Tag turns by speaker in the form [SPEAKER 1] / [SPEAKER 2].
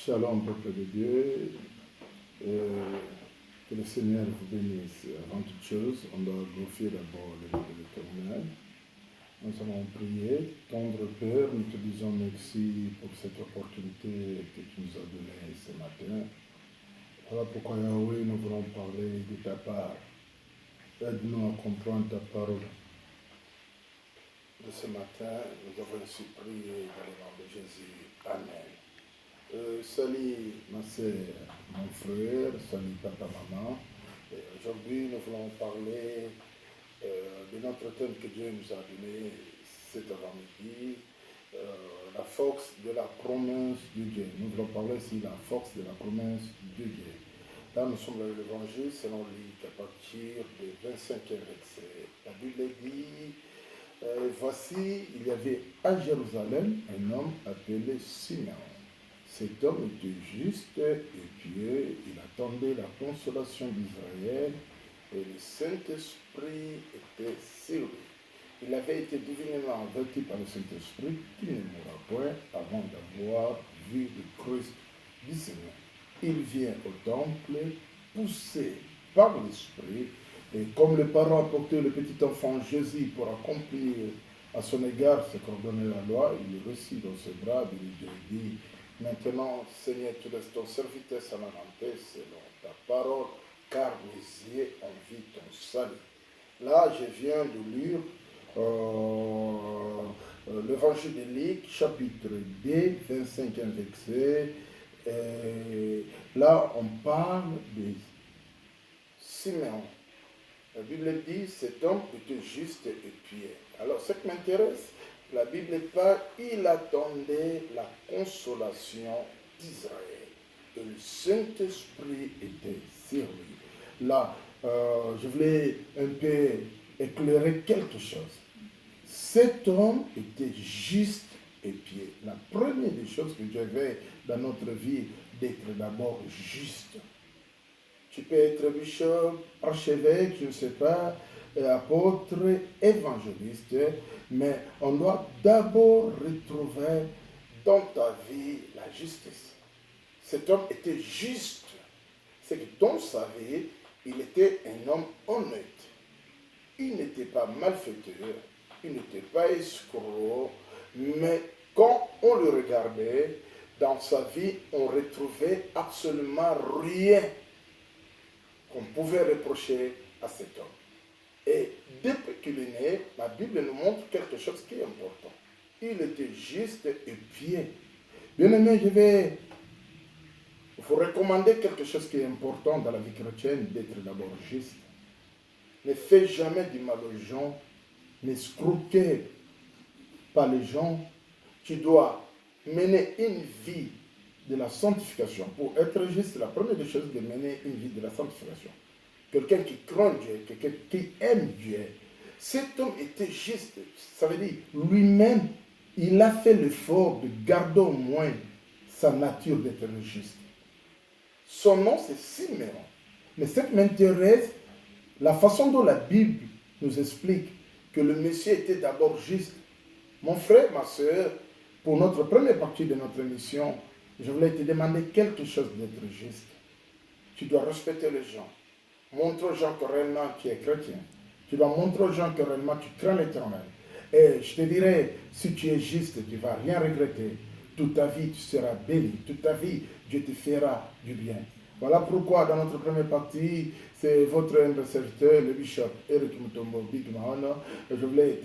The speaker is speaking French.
[SPEAKER 1] Shalom, peuple de Dieu. Que le Seigneur vous bénisse. Avant toute chose, on doit glorifier d'abord le nom de l'Éternel. Nous allons prier. Tendre Père, nous te disons merci pour cette opportunité que tu nous as donnée ce matin. Voilà pourquoi, Yahweh, nous voulons parler de ta part. Aide-nous à comprendre ta parole. De ce matin, nous avons ainsi prié dans le nom de Jésus. Amen. Salut ma soeur, mon frère, salut papa, maman. Aujourd'hui, nous voulons parler de notre thème que Dieu nous a donné cet avant-midi, la force de la promesse de Dieu. Nous voulons parler ici de la force de la promesse de Dieu. Là, nous sommes dans l'évangile selon Luc à partir du 25e verset. La Bible dit, voici, il y avait à Jérusalem un homme appelé Simeon. Cet homme était juste et pieux, il attendait la consolation d'Israël et le Saint-Esprit était sur lui. Il avait été divinement averti par le Saint-Esprit qu'il ne mourra point avant d'avoir vu le Christ du Seigneur. Il vient au temple, poussé par l'Esprit, et comme le parent apportait le petit enfant Jésus pour accomplir à son égard ce qu'ordonnait la loi, il le reçut dans ses bras et lui dit, maintenant, Seigneur, tu laisses ton serviteur s'en aller en paix selon ta parole, car mes yeux ont vu ton salut. Là, je viens de lire l'évangile de Luc, chapitre 2, 25e verset. Là, on parle de Simeon. La Bible dit, cet homme était juste et pieux. Alors, ce qui m'intéresse, la Bible parle, il attendait la consolation d'Israël. Et le Saint-Esprit était sur lui. Là, je voulais un peu éclairer quelque chose. Cet homme était juste et pieux. La première des choses que Dieu veut dans notre vie, d'être d'abord juste. Tu peux être bishop, archevêque, je ne sais pas, apôtre, évangéliste, mais on doit d'abord retrouver dans ta vie la justice. Cet homme était juste. C'est que dans sa vie, il était un homme honnête. Il n'était pas malfaiteur, il n'était pas escroc, mais quand on le regardait, dans sa vie, on retrouvait absolument rien qu'on pouvait reprocher à cet homme. Et depuis qu'il est né, la Bible nous montre quelque chose qui est important. Il était juste et pieux. Bien aimé, je vais vous recommander quelque chose qui est important dans la vie chrétienne, d'être d'abord juste. Ne fais jamais du mal aux gens, n'escroquez pas les gens. Tu dois mener une vie de la sanctification. Pour être juste, la première des choses, de mener une vie de la sanctification. Quelqu'un qui craint Dieu, quelqu'un qui aime Dieu. Cet homme était juste. Ça veut dire, lui-même, il a fait l'effort de garder au moins sa nature d'être juste. Son nom, c'est Simeon. Mais ce qui m'intéresse, la façon dont la Bible nous explique que le Messie était d'abord juste. Mon frère, ma soeur, pour notre première partie de notre mission, je voulais te demander quelque chose d'être juste. Tu dois respecter les gens. Montre aux gens que réellement tu es chrétien. Tu dois montrer aux gens que réellement tu crains l'Éternel. Et je te dirais, si tu es juste, tu ne vas rien regretter. Toute ta vie, tu seras béni. Toute ta vie, Dieu te fera du bien. Voilà pourquoi, dans notre première partie, c'est votre humble serviteur, le bishop Eric Mutombo Big Mahano. Je voulais te